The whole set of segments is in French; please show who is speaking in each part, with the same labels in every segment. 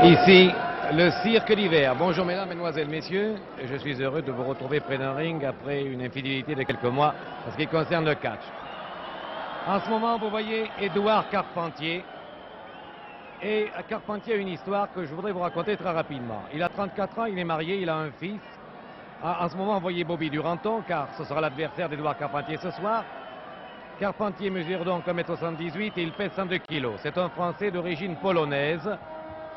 Speaker 1: Ici, le cirque d'hiver. Bonjour mesdames, mesdemoiselles, messieurs. Je suis heureux de vous retrouver près d'un ring après une infidélité de quelques mois en ce qui concerne le catch. En ce moment, vous voyez Édouard Carpentier. Et Carpentier a une histoire que je voudrais vous raconter très rapidement. Il a 34 ans, il est marié, il a un fils. En ce moment, vous voyez Bobby Duranton, car ce sera l'adversaire d'Édouard Carpentier ce soir. Carpentier mesure donc 1,78 m et il pèse 102 kg. C'est un Français d'origine polonaise.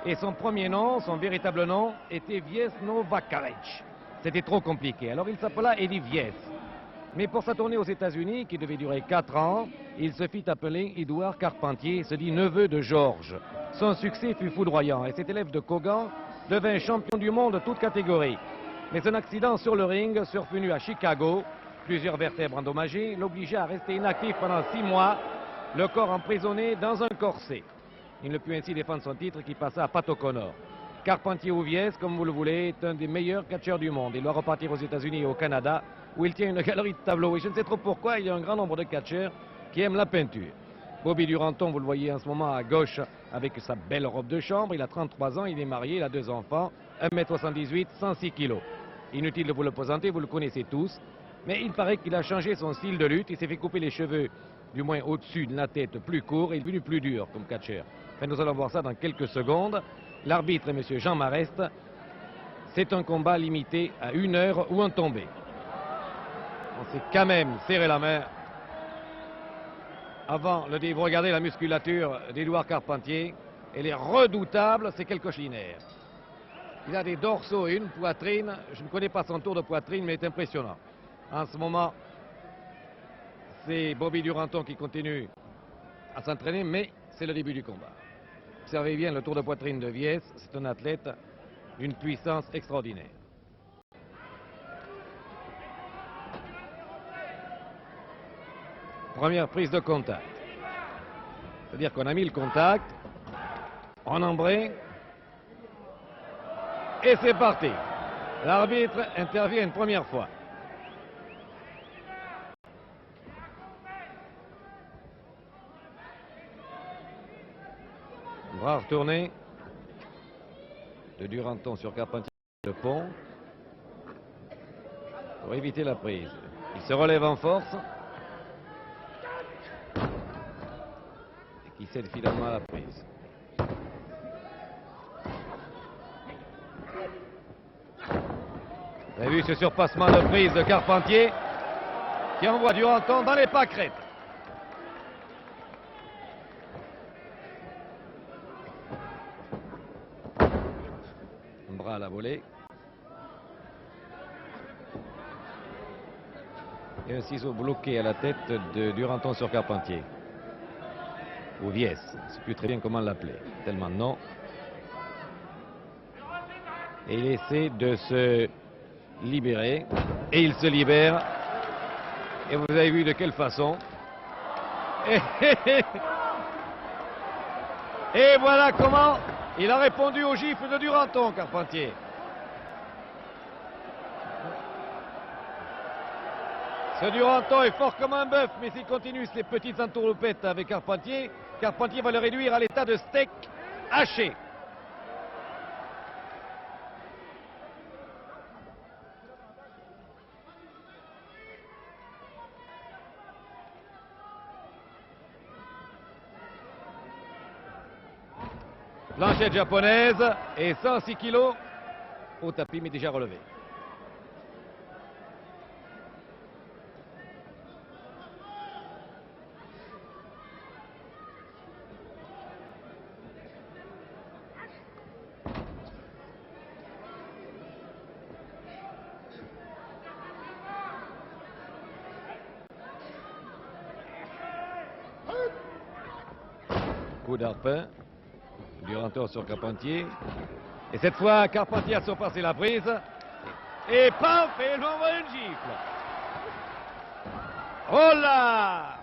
Speaker 1: Et son premier nom, son véritable nom, était Wiesław Wakarewicz. C'était trop compliqué. Alors il s'appela Eddie Wies. Mais pour sa tournée aux États-Unis, qui devait durer 4 ans, il se fit appeler Édouard Carpentier, se dit neveu de Georges. Son succès fut foudroyant et cet élève de Kogan devint champion du monde de toute catégorie. Mais un accident sur le ring, survenu à Chicago, plusieurs vertèbres endommagées, l'obligea à rester inactif pendant 6 mois, le corps emprisonné dans un corset. Il ne put ainsi défendre son titre qui passa à Pat O'Connor. Carpentier ou Wies, comme vous le voulez, est un des meilleurs catcheurs du monde. Il doit repartir aux États-Unis et au Canada, où il tient une galerie de tableaux. Et je ne sais trop pourquoi, il y a un grand nombre de catcheurs qui aiment la peinture. Bobby Duranton, vous le voyez en ce moment à gauche, avec sa belle robe de chambre. Il a 33 ans, il est marié, il a 2 enfants, 1,78 m, 106 kg. Inutile de vous le présenter, vous le connaissez tous. Mais il paraît qu'il a changé son style de lutte. Il s'est fait couper les cheveux, du moins au-dessus de la tête, plus court, et il est devenu plus dur comme catcheur. Enfin, nous allons voir ça dans quelques secondes. L'arbitre est M. Jean Marest. C'est un combat limité à 1 heure ou un tombé. On s'est quand même serré la main avant le début. Regardez la musculature d'Édouard Carpentier. Elle est redoutable, c'est quelque chose linéaire. Il a des dorsaux et une poitrine. Je ne connais pas son tour de poitrine, mais il est impressionnant. En ce moment, c'est Bobby Duranton qui continue à s'entraîner, mais c'est le début du combat. Observez bien le tour de poitrine de Wies, c'est un athlète d'une puissance extraordinaire. Première prise de contact. C'est-à-dire qu'on a mis le contact, on embraye, et c'est parti. L'arbitre intervient une première fois. Bras retourné de Duranton sur Carpentier, le pont, pour éviter la prise. Il se relève en force et qui cède finalement à la prise. Vous avez vu ce surpassement de prise de Carpentier qui envoie Duranton dans les pâquerettes. Un bras à la volée. Et un ciseau bloqué à la tête de Duranton sur Carpentier. Ou Wies, je ne sais plus très bien comment l'appeler. Tellement non. Et il essaie de se libérer. Et il se libère. Et vous avez vu de quelle façon. Et voilà comment il a répondu au gifle de Duranton, Carpentier. Ce Duranton est fort comme un bœuf, mais s'il continue ces petites entourloupettes avec Carpentier, Carpentier va le réduire à l'état de steak haché. Planchette japonaise et 106 kilos au tapis, mais déjà relevé. Coup d'arpin. Duranton sur Carpentier. Et cette fois, Carpentier a surpassé la prise. Et paf, et il envoie une gifle. Oh là!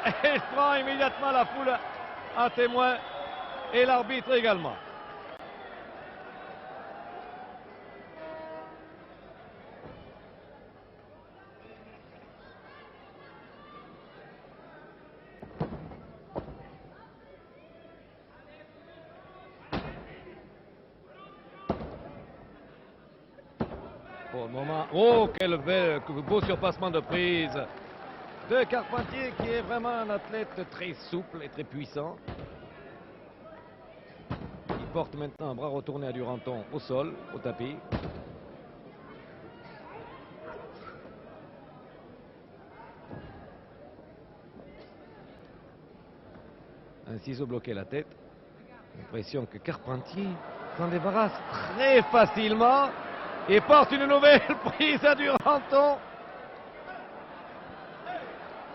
Speaker 1: Et il prend immédiatement la foule en témoin et l'arbitre également. Pour le moment, oh, quel beau surpassement de prise de Carpentier, qui est vraiment un athlète très souple et très puissant. Il porte maintenant un bras retourné à Duranton au sol, au tapis. Un ciseau bloqué la tête. L'impression que Carpentier s'en débarrasse très facilement et porte une nouvelle prise à Duranton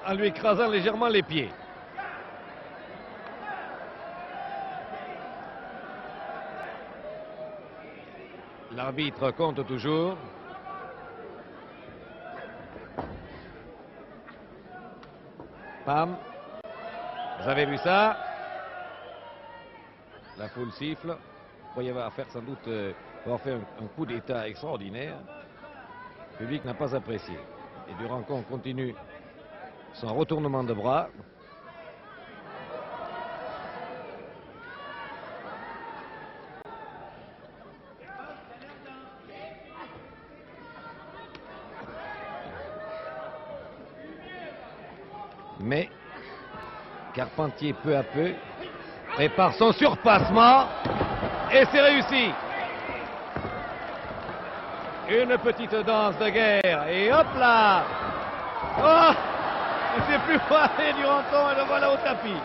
Speaker 1: en lui écrasant légèrement les pieds. L'arbitre compte toujours. Pam. Vous avez vu ça? La foule siffle. Il va faire sans doute avoir fait un coup d'état extraordinaire. Le public n'a pas apprécié. Et Duranton continue son retournement de bras. Mais Carpentier, peu à peu, prépare son surpassement. Et c'est réussi. Une petite danse de guerre. Et hop là. Oh, il ne s'est plus foiré Duranton et le voilà au tapis.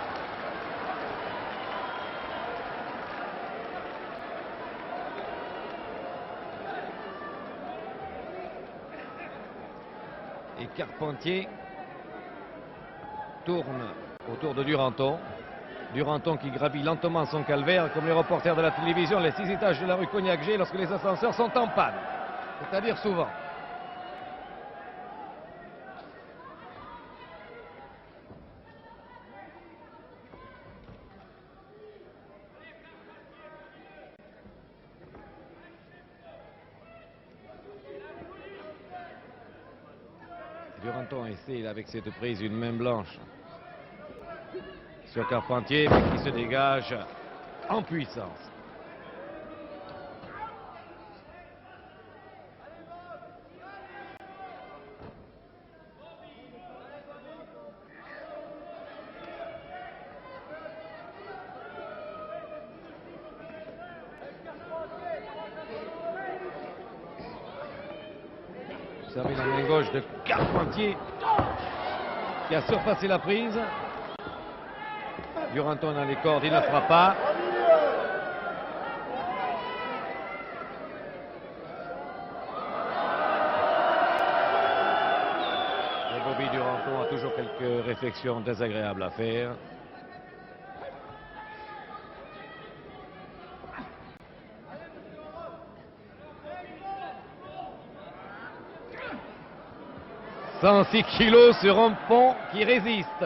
Speaker 1: Et Carpentier tourne autour de Duranton. Duranton qui gravit lentement son calvaire, comme les reporters de la télévision, les 6 étages de la rue Cognac-G lorsque les ascenseurs sont en panne. C'est-à-dire souvent. Duranton essaie avec cette prise une main blanche sur Carpentier, mais qui se dégage en puissance. Vous savez, la main gauche de Carpentier qui a surpassé la prise. Duranton dans les cordes, il ne fera pas. Et Bobby Duranton a toujours quelques réflexions désagréables à faire. « 106 kilos sur un pont qui résiste.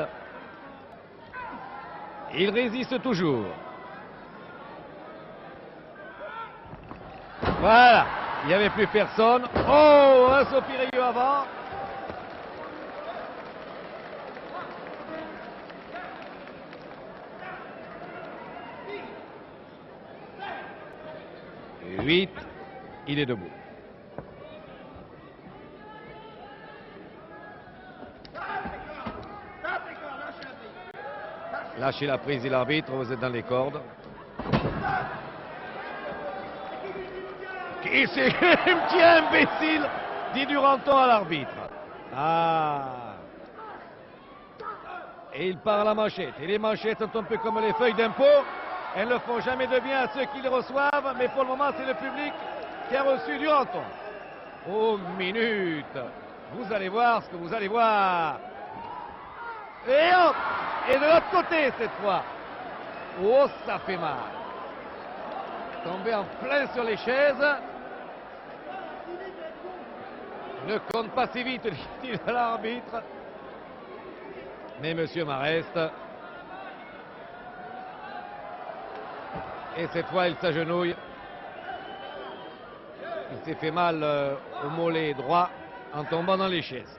Speaker 1: Il résiste toujours. Voilà, il n'y avait plus personne. Oh, un soupirieux avant. Et 8, il est debout. Lâchez la prise de l'arbitre, vous êtes dans les cordes. Et c'est un petit imbécile, dit Duranton à l'arbitre. Ah. Et il part à la manchette. Et les manchettes sont un peu comme les feuilles d'impôt. Elles ne font jamais de bien à ceux qui les reçoivent, mais pour le moment, c'est le public qui a reçu Duranton. Oh, minute. Vous allez voir ce que vous allez voir. Et hop! Et de l'autre côté, cette fois. Oh, ça fait mal. Tombé en plein sur les chaises. Ne compte pas si vite, dit l'arbitre. Mais monsieur Marest. Et cette fois, il s'agenouille. Il s'est fait mal au mollet droit en tombant dans les chaises.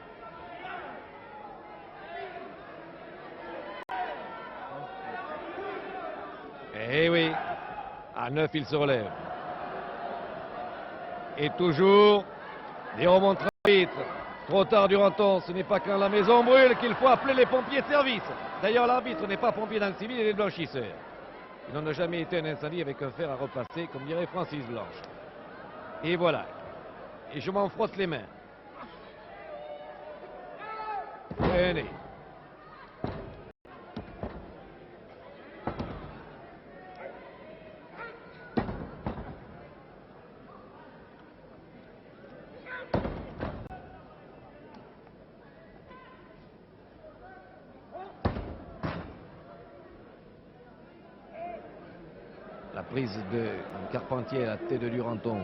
Speaker 1: Eh oui, à 9, il se relève. Et toujours Et remonte l'arbitre. Trop tard Duranton, ce n'est pas quand la maison brûle qu'il faut appeler les pompiers de service. D'ailleurs, l'arbitre n'est pas pompier dans le civil, il est blanchisseur. Il n'en a jamais été un incendie avec un fer à repasser, comme dirait Francis Blanche. Et voilà. Et je m'en frotte les mains. Venez. La prise de Carpentier à la tête de Duranton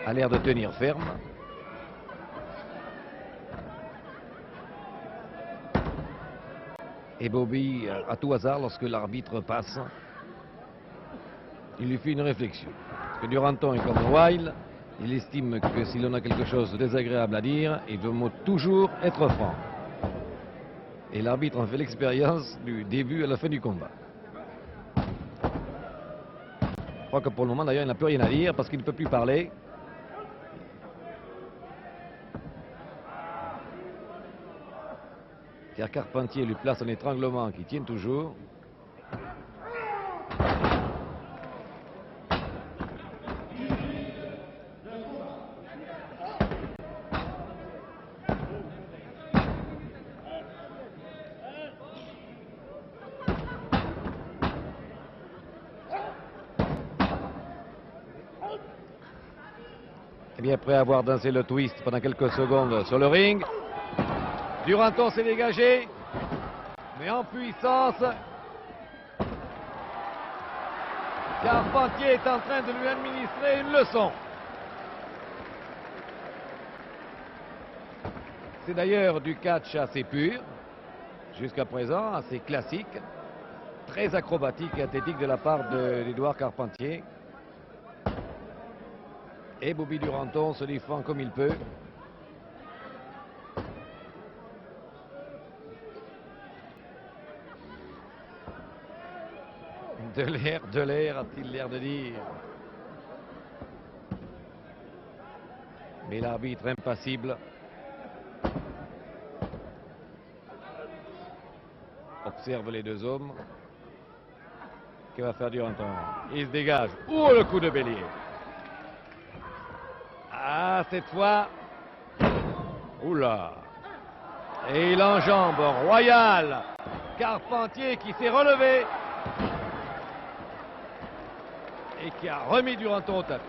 Speaker 1: a l'air de tenir ferme. Et Bobby, à tout hasard, lorsque l'arbitre passe, il lui fait une réflexion. Parce que Duranton est comme Wild, il estime que si l'on a quelque chose de désagréable à dire, il veut toujours être franc. Et l'arbitre en fait l'expérience du début à la fin du combat. Je crois que pour le moment, d'ailleurs, il n'a plus rien à dire parce qu'il ne peut plus parler. Car Carpentier lui place un étranglement qui tient toujours. Et bien après avoir dansé le twist pendant quelques secondes sur le ring, Duranton s'est dégagé, mais en puissance. Carpentier est en train de lui administrer une leçon. C'est d'ailleurs du catch assez pur, jusqu'à présent, assez classique, très acrobatique et athlétique de la part d'Édouard Carpentier. Et Bobby Duranton se défend comme il peut. De l'air, a-t-il l'air de dire. Mais l'arbitre impassible observe les deux hommes. Que va faire Duranton? Il se dégage. Oh, le coup de bélier! Ah, cette fois. Oula! Et il enjambe Royal. Carpentier qui s'est relevé. Et qui a remis Duranton au tapis.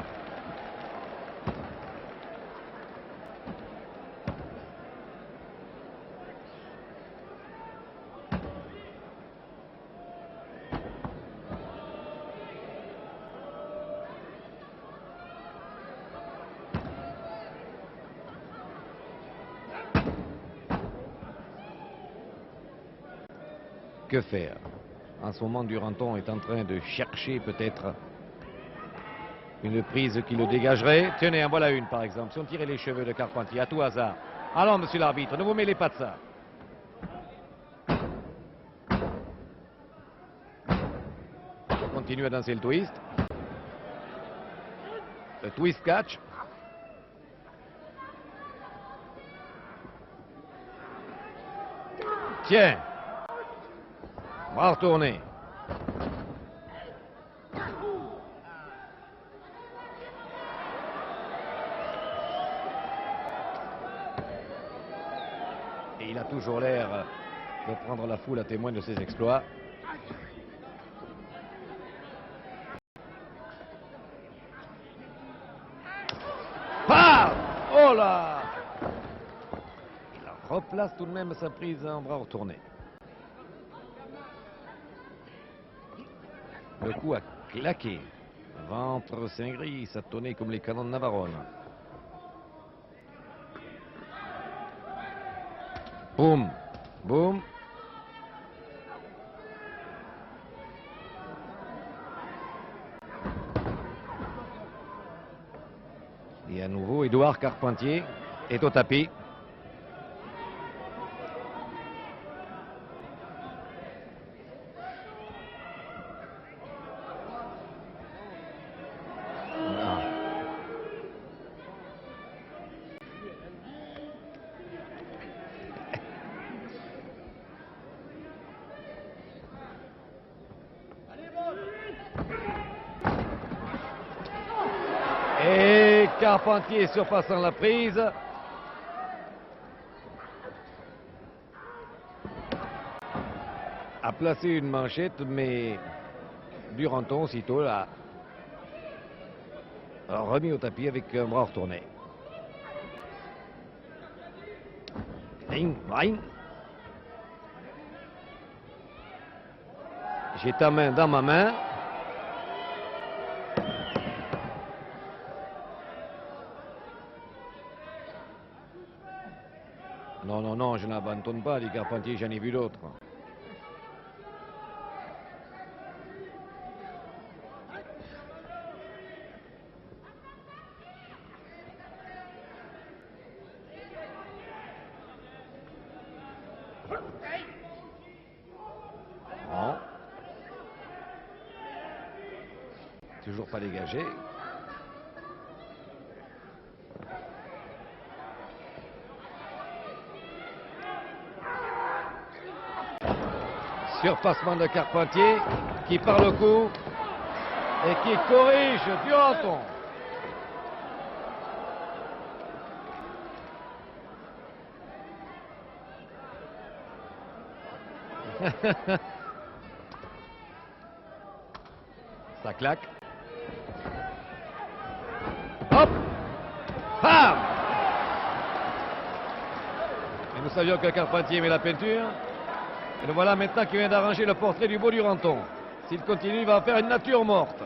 Speaker 1: Que faire? En ce moment, Duranton est en train de chercher peut-être une prise qui le dégagerait. Tenez, en voilà une par exemple. Si on tirait les cheveux de Carpentier à tout hasard. Allons, monsieur l'arbitre, ne vous mêlez pas de ça. On continue à danser le twist. Le twist catch. Tiens. Bras retourné. Et il a toujours l'air de prendre la foule à témoin de ses exploits. Ah! Oh là! Il replace tout de même sa prise en bras retourné. Le coup a claqué. Ventre Saint-Gris, ça tonnait comme les canons de Navarone. Boum, boum. Et à nouveau, Édouard Carpentier est au tapis. Carpentier surpassant la prise. A placé une manchette, mais Duranton, aussitôt, l'a remis au tapis avec un bras retourné. Ring, ring. J'ai ta main dans ma main. Non, non, non, je n'abandonne pas, dit Carpentier, j'en ai vu d'autres. Non. Toujours pas dégagé. Surpassement de Carpentier qui part le coup et qui corrige Duranton. Ça claque. Hop! Bam! Et nous savions que Carpentier met la peinture. Et le voilà maintenant qui vient d'arranger le portrait du beau Duranton. S'il continue, il va faire une nature morte.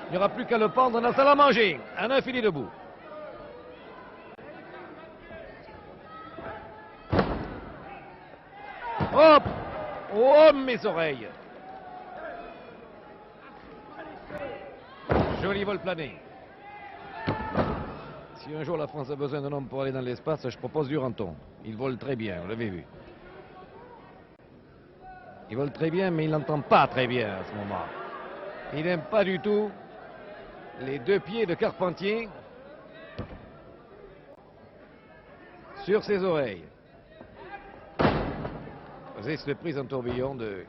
Speaker 1: Il n'y aura plus qu'à le pendre dans la salle à manger. Un infini debout. Hop! Oh, mes oreilles! Joli vol plané. Si un jour la France a besoin d'un homme pour aller dans l'espace, je propose Duranton. Il vole très bien, vous l'avez vu. Il vole très bien, mais il n'entend pas très bien à ce moment. Il n'aime pas du tout les deux pieds de Carpentier sur ses oreilles. C'est cette prise en tourbillon de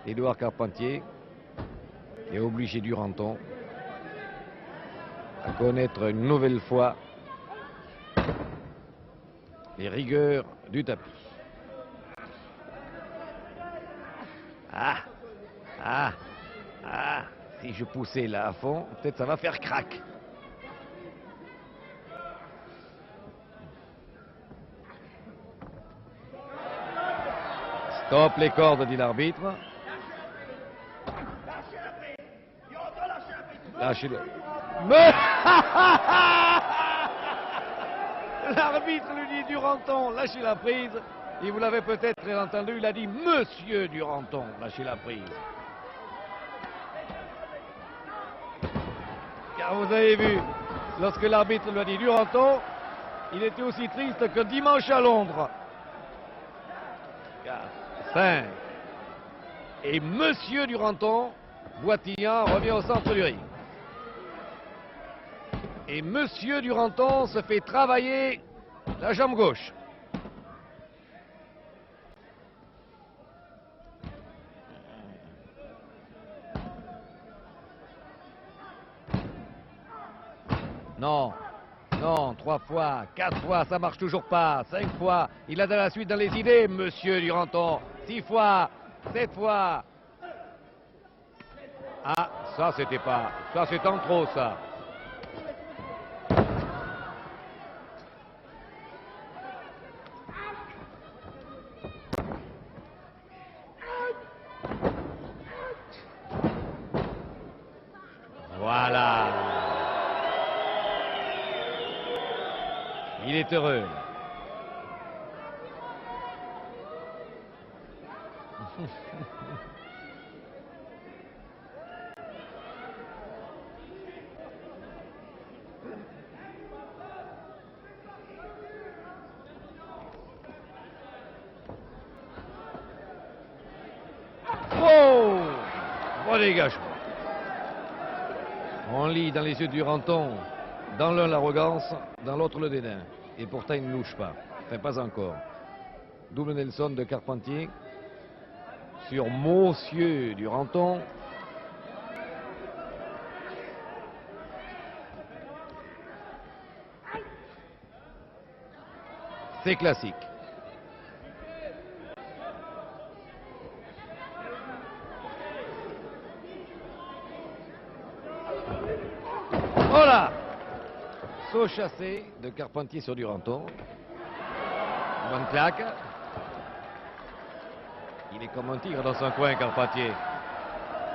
Speaker 1: Édouard Carpentier qui a obligé Duranton à connaître une nouvelle fois les rigueurs du tapis. Ah, ah, ah, si je poussais là à fond, peut-être ça va faire crack. Stop les cordes, dit l'arbitre. Lâchez-le. Mais l'arbitre lui dit Duranton, lâchez la prise. Et vous l'avez peut-être entendu, il a dit Monsieur Duranton, lâchez la prise. Car vous avez vu, lorsque l'arbitre lui a dit Duranton, il était aussi triste que dimanche à Londres. 4, 5. Et Monsieur Duranton, boitillant, revient au centre du ring. Et Monsieur Duranton se fait travailler la jambe gauche. Non, non, 3 fois, 4 fois, ça marche toujours pas. 5 fois, il a de la suite dans les idées, Monsieur Duranton. 6 fois, 7 fois. Ah, ça c'était pas, ça c'est en trop ça. Voilà. Il est heureux. Oh! Bon dégagement. On lit dans les yeux de Duranton, dans l'un l'arrogance, dans l'autre le dédain. Et pourtant il ne louche pas. Enfin, pas encore. Double Nelson de Carpentier sur Monsieur Duranton. C'est classique. Oh là! Saut chassé de Carpentier sur Duranton. Bonne claque. Il est comme un tigre dans son coin, Carpentier.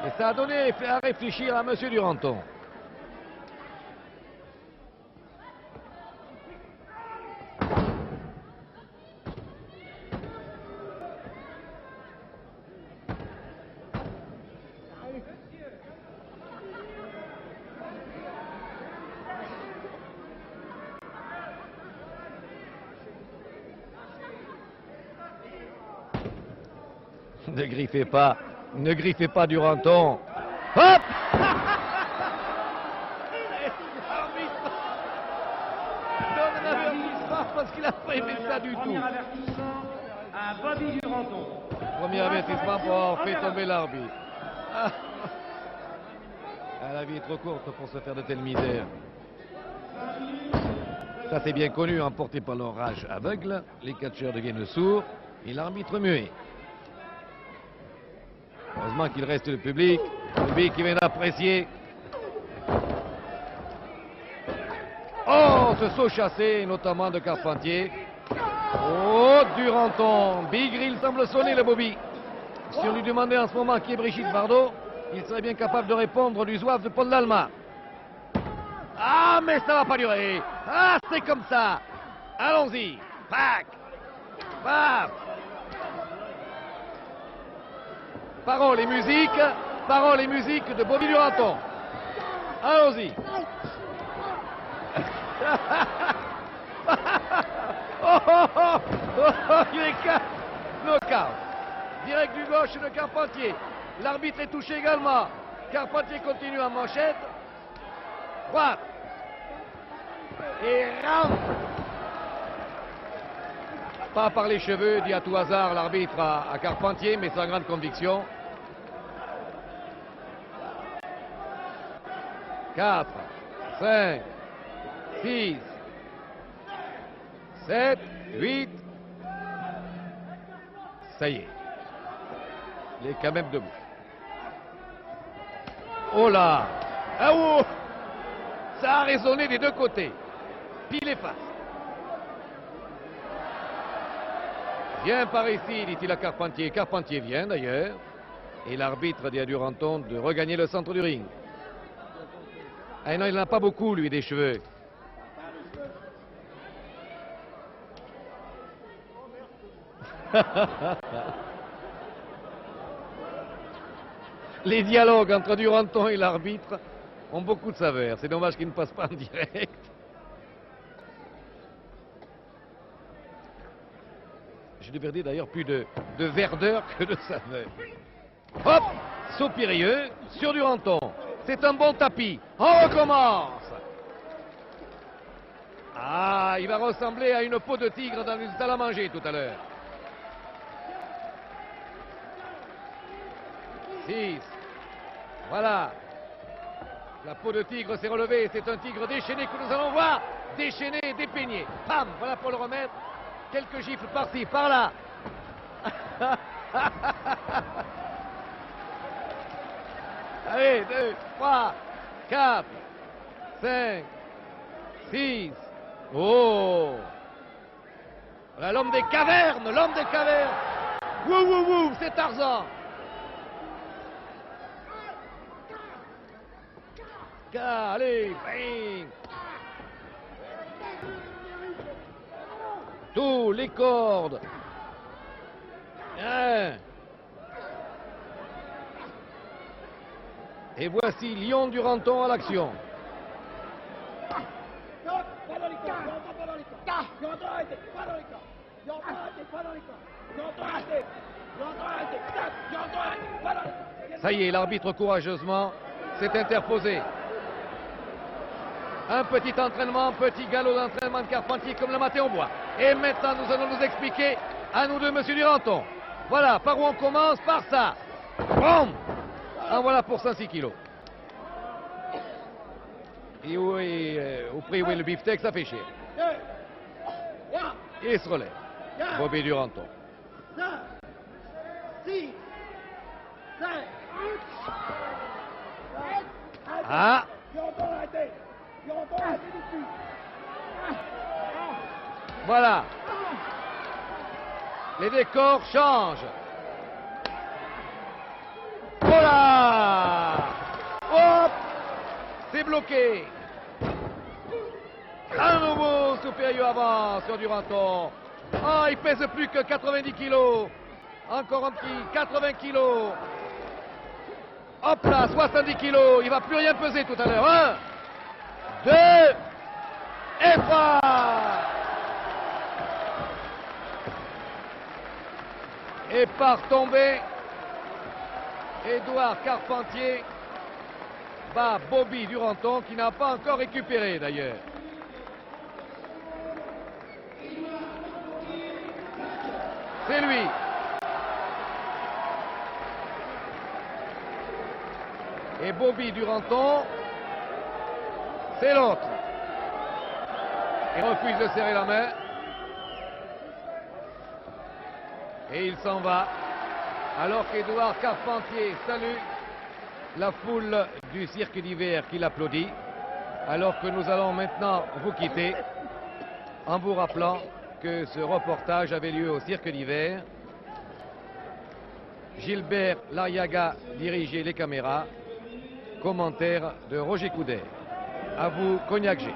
Speaker 1: Et ça a donné à réfléchir à Monsieur Duranton. Ne griffez pas Duranton. Hop! Donne un avertissement parce qu'il n'a pas aimé ça du tout.
Speaker 2: Premier avertissement à Bobby Duranton.
Speaker 1: Premier avertissement pour avoir fait tomber l'arbitre. Ah, la vie est trop courte pour se faire de telles misères. Ça c'est bien connu, emporté par l'orage aveugle, les catcheurs deviennent sourds et l'arbitre muet. Heureusement qu'il reste le public qui vient d'apprécier. Oh, ce saut chassé, notamment de Carpentier. Oh, Duranton. Bigri, il semble sonner le Bobby. Si on lui demandait en ce moment qui est Brigitte Bardot, il serait bien capable de répondre du zouave de Paul Lallemand. Ah, mais ça va pas durer. Ah, c'est comme ça. Allons-y. Pac. Paf. Paroles et musique de Bobby Duranton. Allons-y. Il est knockout. Direct du gauche de Carpentier. L'arbitre est touché également. Carpentier continue en manchette. Droite. Et rentre. Pas par les cheveux, dit à tout hasard l'arbitre à Carpentier, mais sans grande conviction. 4, 5, 6, 7, 8. Ça y est. Il est quand même debout. Oh là! Ah oh! Ça a résonné des deux côtés. Pile et face. Viens par ici, dit-il à Carpentier. Carpentier vient d'ailleurs. Et l'arbitre dit à Duranton de regagner le centre du ring. Ah non, il n'en a pas beaucoup, lui, des cheveux. Les dialogues entre Duranton et l'arbitre ont beaucoup de saveur. C'est dommage qu'ils ne passent pas en direct. Je devrais dire d'ailleurs plus de verdeur que de saveur. Hop! Saut périlleux sur Duranton. C'est un bon tapis. On recommence. Ah, il va ressembler à une peau de tigre dans une salle à manger tout à l'heure. 6. Voilà. La peau de tigre s'est relevée. C'est un tigre déchaîné que nous allons voir. Déchaîné, dépeigné. Pam! Voilà pour le remettre. Quelques gifles par-ci, par-là. Allez, 2, 3, 4, 5, 6. Oh! Voilà l'homme des cavernes, l'homme des cavernes. Wouh, wouh, wouh, c'est Tarzan. Allez, bing. Tous les cordes. Et voici Lion Duranton à l'action. Ça y est, l'arbitre courageusement s'est interposé. Un petit entraînement, petit galop d'entraînement de Carpentier comme le matin au bois. Et maintenant, nous allons nous expliquer, à nous deux, monsieur Duranton. Voilà, par où on commence? Par ça. Boum! En voilà pour 106 kilos. Et au prix où est le beefsteak, ça fait cher. Il se relève. Bobby Duranton.
Speaker 2: 9, 6, 5,
Speaker 1: Ah! Voilà. Les décors changent. Voilà. Hop! C'est bloqué. Un nouveau supérieur avant sur Duranton. Oh, il pèse plus que 90 kilos. Encore un petit 80 kilos. Hop là, 70 kilos. Il va plus rien peser tout à l'heure. 1, 2 et 3. Et par tomber, Édouard Carpentier bat Bobby Duranton, qui n'a pas encore récupéré d'ailleurs. C'est lui. Et Bobby Duranton, c'est l'autre. Il refuse de serrer la main. Et il s'en va, alors qu'Édouard Carpentier salue la foule du cirque d'hiver qui l'applaudit, alors que nous allons maintenant vous quitter en vous rappelant que ce reportage avait lieu au cirque d'hiver. Gilbert Lariaga dirigeait les caméras, commentaire de Roger Couder. À vous, Cognac G.